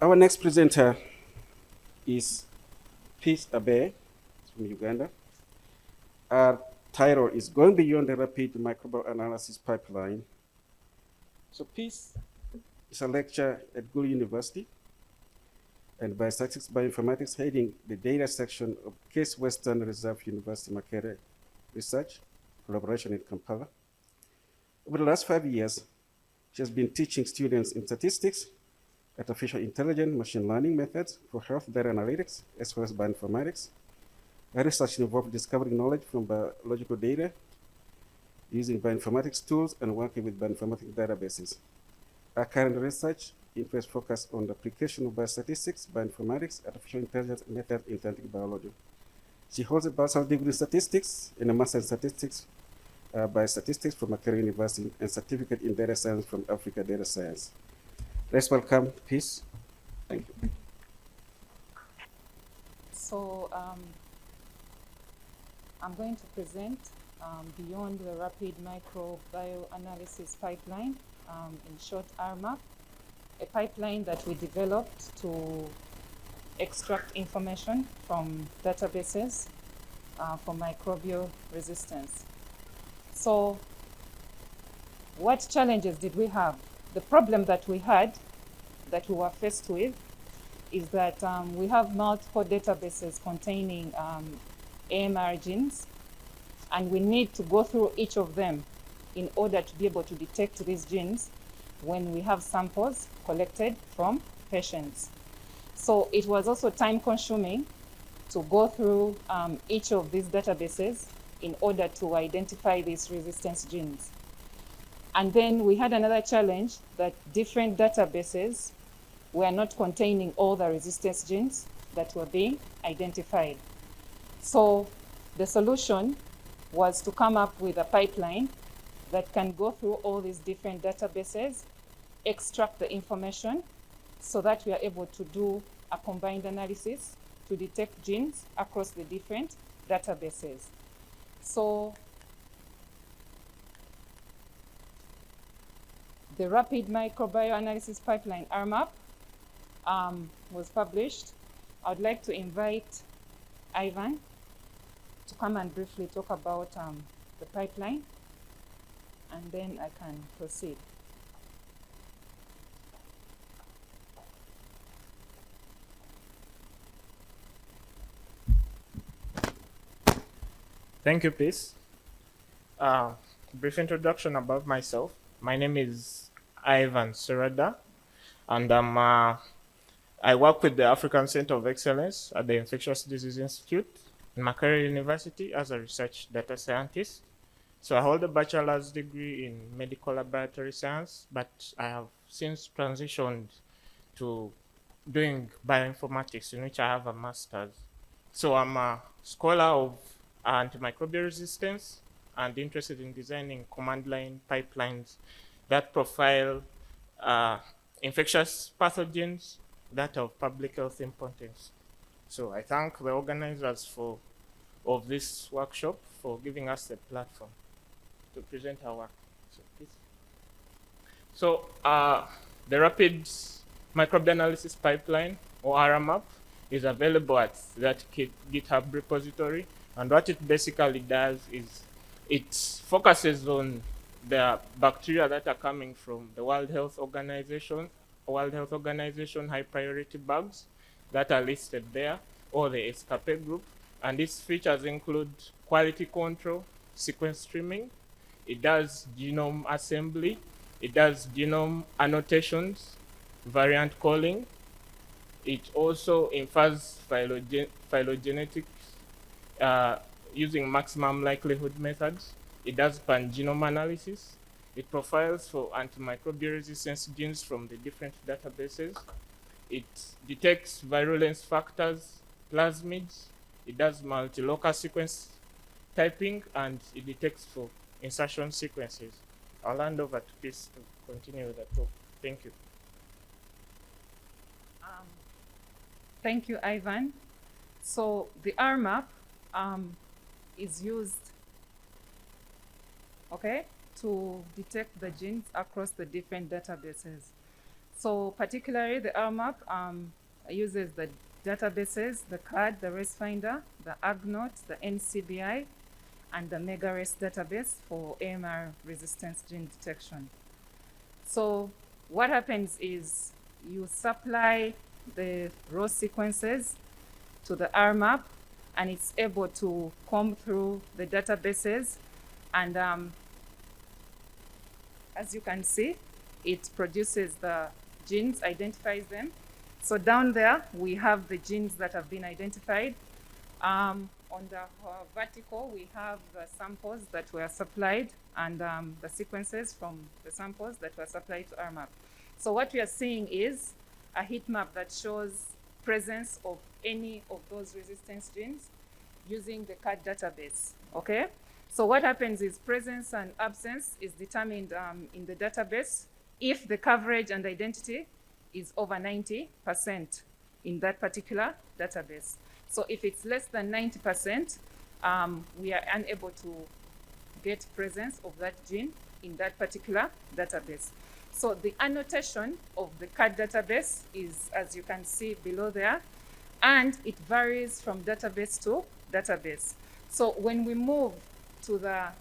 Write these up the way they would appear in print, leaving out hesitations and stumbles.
Our next presenter is Peace Aber from Uganda. Our title is Going Beyond the Rapid Microbial Analysis Pipeline. So Peace is a lecturer at Gulu University and Biostatistics Bioinformatics, heading the data section of Case Western Reserve University Makerere Research Collaboration in Kampala. Over the last 5 years, she has been teaching students in statistics, artificial intelligence, machine learning methods for health data analytics, as well as bioinformatics. Her research involved discovering knowledge from biological data, using bioinformatics tools, and working with bioinformatics databases. Her current research interests focus on the application of biostatistics, bioinformatics, artificial intelligence methods in synthetic biology. She holds a bachelor's degree in statistics and a master's in statistics biostatistics from Makerere University and certificate in data science from Africa Data Science. Let's welcome Peace. Thank you. So I'm going to present Beyond the Rapid Microbial Analysis Pipeline, in short rMAP, a pipeline that we developed to extract information from databases for microbial resistance. So what challenges did we have? The problem that we had, that we were faced with, is that we have multiple databases containing AMR genes, and we need to go through each of them in order to be able to detect these genes when we have samples collected from patients. So it was also time consuming to go through each of these databases in order to identify these resistance genes. And then we had another challenge that different databases were not containing all the resistance genes that were being identified. So the solution was to come up with a pipeline that can go through all these different databases, extract the information so that we are able to do a combined analysis to detect genes across the different databases. So the Rapid Microbial Analysis Pipeline, rMAP, was published. I would like to invite Ivan to come and briefly talk about the pipeline, and then I can proceed. Thank you, Peace. Brief introduction about myself. My name is Ivan Sserwadda, and I work with the African Center of Excellence at the Infectious Disease Institute in Makerere University as a research data scientist. So I hold a bachelor's degree in medical laboratory science, but I have since transitioned to doing bioinformatics, in which I have a master's. So I'm a scholar of antimicrobial resistance and interested in designing command line pipelines that profile infectious pathogens that are of public health importance. So I thank the organizers of this workshop for giving us a platform to present our work. So, please. So the Rapid Microbial Analysis Pipeline, or rMAP, is available at that GitHub repository. And what it basically does is it focuses on the bacteria that are coming from the World Health Organization high priority bugs that are listed there, or the escape group. And its features include quality control, sequence streaming. It does genome assembly. It does genome annotations, variant calling. It also infers phylogenetics using maximum likelihood methods. It does pangenome analysis. It profiles for antimicrobial resistance genes from the different databases. It detects virulence factors, plasmids. It does multi-local sequence typing, and it detects for insertion sequences. I'll hand over to Peace to continue with the talk. Thank you. Thank you, Ivan. So the rMAP is used, to detect the genes across the different databases. So particularly the rMAP uses the databases, the CAD, the ResFinder, the AgNot, the NCBI, and the Makerere database for AMR resistance gene detection. So what happens is you supply the raw sequences to the rMAP, and it's able to comb through the databases, and as you can see, it produces the genes, identifies them. So down there, we have the genes that have been identified. On the vertical, we have the samples that were supplied and the sequences from the samples that were supplied to rMAP. So what we are seeing is a heat map that shows presence of any of those resistance genes using the CAD database, okay? So what happens is presence and absence is determined in the database if the coverage and identity is over 90% in that particular database. So if it's less than 90%, we are unable to get presence of that gene in that particular database. So the annotation of the CAD database is, as you can see below there, and it varies from database to database. So when we move to the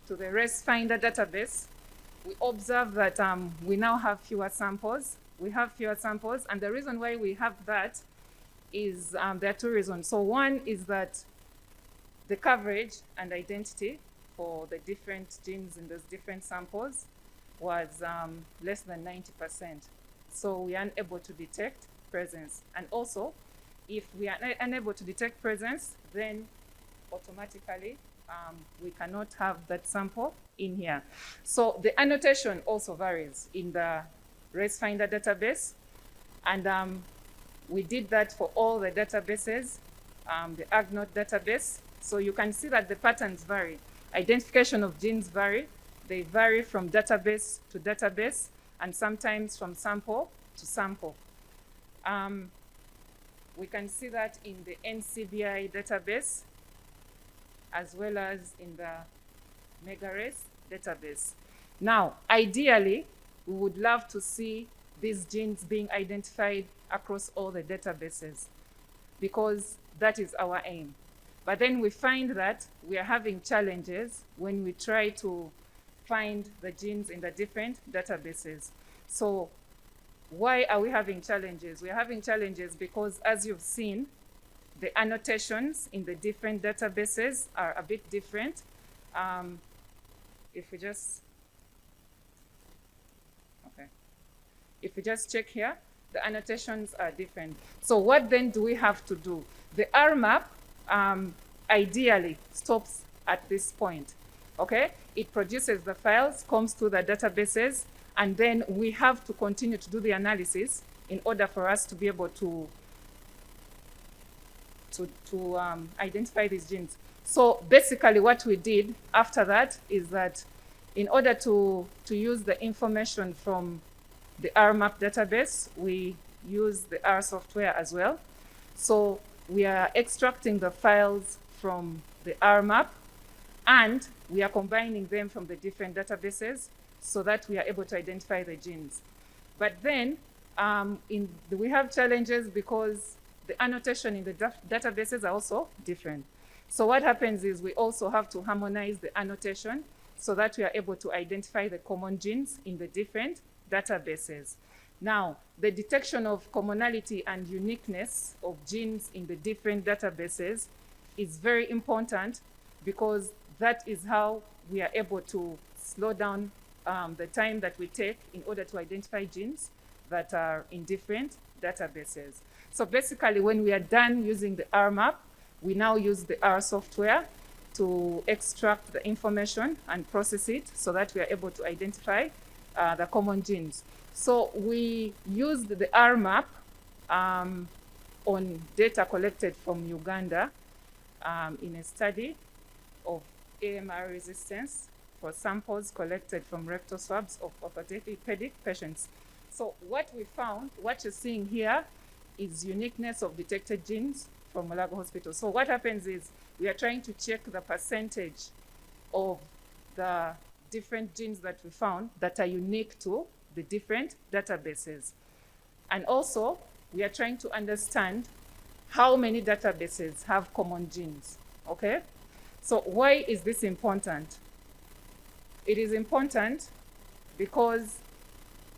ResFinder database, we observe that we now have fewer samples. We have fewer samples, and the reason why we have that is there are two reasons. So one is that the coverage and identity for the different genes in those different samples was less than 90%. So we are unable to detect presence. And also, if we are unable to detect presence, then automatically we cannot have that sample in here. So the annotation also varies in the ResFinder database. And we did that for all the databases, the AgNot database. So you can see that the patterns vary. Identification of genes vary. They vary from database to database, and sometimes from sample to sample. We can see that in the NCBI database, as well as in the Makerere database. Now, ideally, we would love to see these genes being identified across all the databases, because that is our aim. But then we find that we are having challenges when we try to find the genes in the different databases. So why are we having challenges? We are having challenges because, as you've seen, the annotations in the different databases are a bit different. If we just check here, the annotations are different. So what then do we have to do? The rMAP ideally stops at this point, okay? It produces the files, comes to the databases, and then we have to continue to do the analysis in order for us to be able to identify these genes. So basically what we did after that is that in order to use the information from the rMAP database, we use the R software as well. So we are extracting the files from the rMAP, and we are combining them from the different databases so that we are able to identify the genes. But then we have challenges because the annotation in the databases are also different. So what happens is we also have to harmonize the annotation so that we are able to identify the common genes in the different databases. Now, the detection of commonality and uniqueness of genes in the different databases is very important, because that is how we are able to slow down the time that we take in order to identify genes that are in different databases. So basically, when we are done using the rMAP, we now use the R software to extract the information and process it so that we are able to identify the common genes. So we used the rMAP on data collected from Uganda in a study of AMR resistance for samples collected from rectal swabs of orthopedic patients. So what we found, what you're seeing here, is uniqueness of detected genes from Mulago Hospital. So what happens is we are trying to check the percentage of the different genes that we found that are unique to the different databases. And also, we are trying to understand how many databases have common genes, okay? So why is this important? It is important because,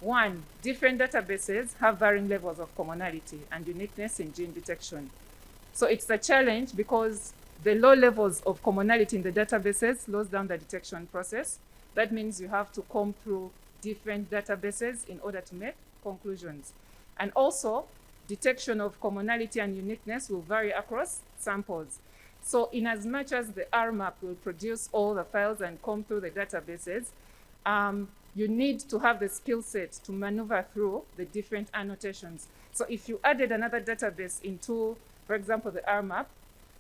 one, different databases have varying levels of commonality and uniqueness in gene detection. So it's a challenge because the low levels of commonality in the databases slows down the detection process. That means you have to comb through different databases in order to make conclusions. And also, detection of commonality and uniqueness will vary across samples. So in as much as the rMAP will produce all the files and comb through the databases, you need to have the skill set to maneuver through the different annotations. So if you added another database into, for example, the rMAP,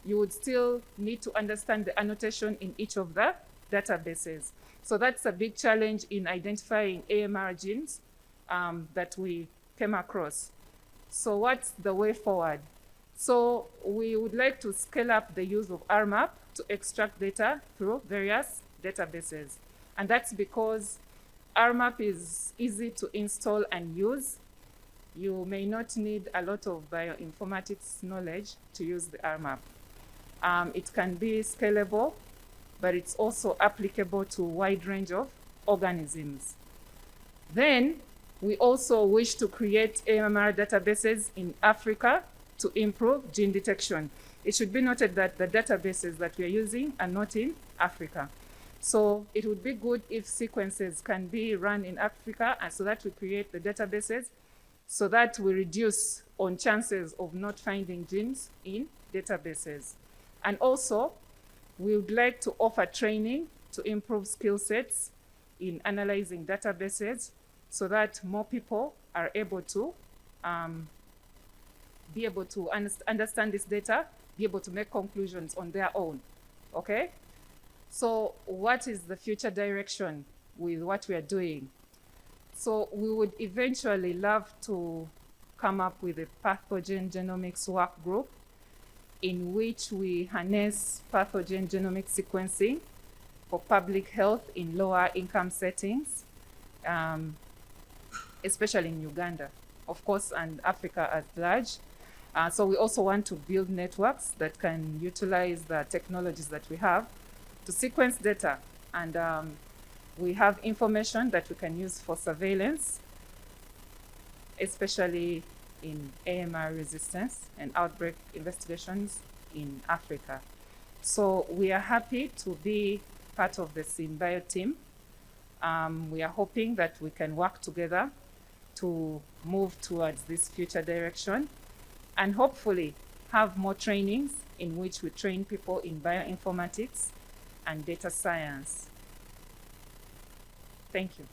you would still need to understand the annotation in each of the databases. So that's a big challenge in identifying AMR genes that we came across. So what's the way forward? So we would like to scale up the use of rMAP to extract data through various databases. And that's because rMAP is easy to install and use. You may not need a lot of bioinformatics knowledge to use the rMAP. It can be scalable, but it's also applicable to a wide range of organisms. Then we also wish to create AMR databases in Africa to improve gene detection. It should be noted that the databases that we are using are not in Africa. So it would be good if sequences can be run in Africa, and so that we create the databases so that we reduce on chances of not finding genes in databases. And also, we would like to offer training to improve skill sets in analyzing databases so that more people are able to understand this data, be able to make conclusions on their own, okay? So what is the future direction with what we are doing? So we would eventually love to come up with a pathogen genomics work group in which we harness pathogen genomic sequencing for public health in lower income settings, especially in Uganda, of course, and Africa at large. So we also want to build networks that can utilize the technologies that we have to sequence data. And we have information that we can use for surveillance, especially in AMR resistance and outbreak investigations in Africa. So we are happy to be part of the SynBio team. We are hoping that we can work together to move towards this future direction and hopefully have more trainings in which we train people in bioinformatics and data science. Thank you.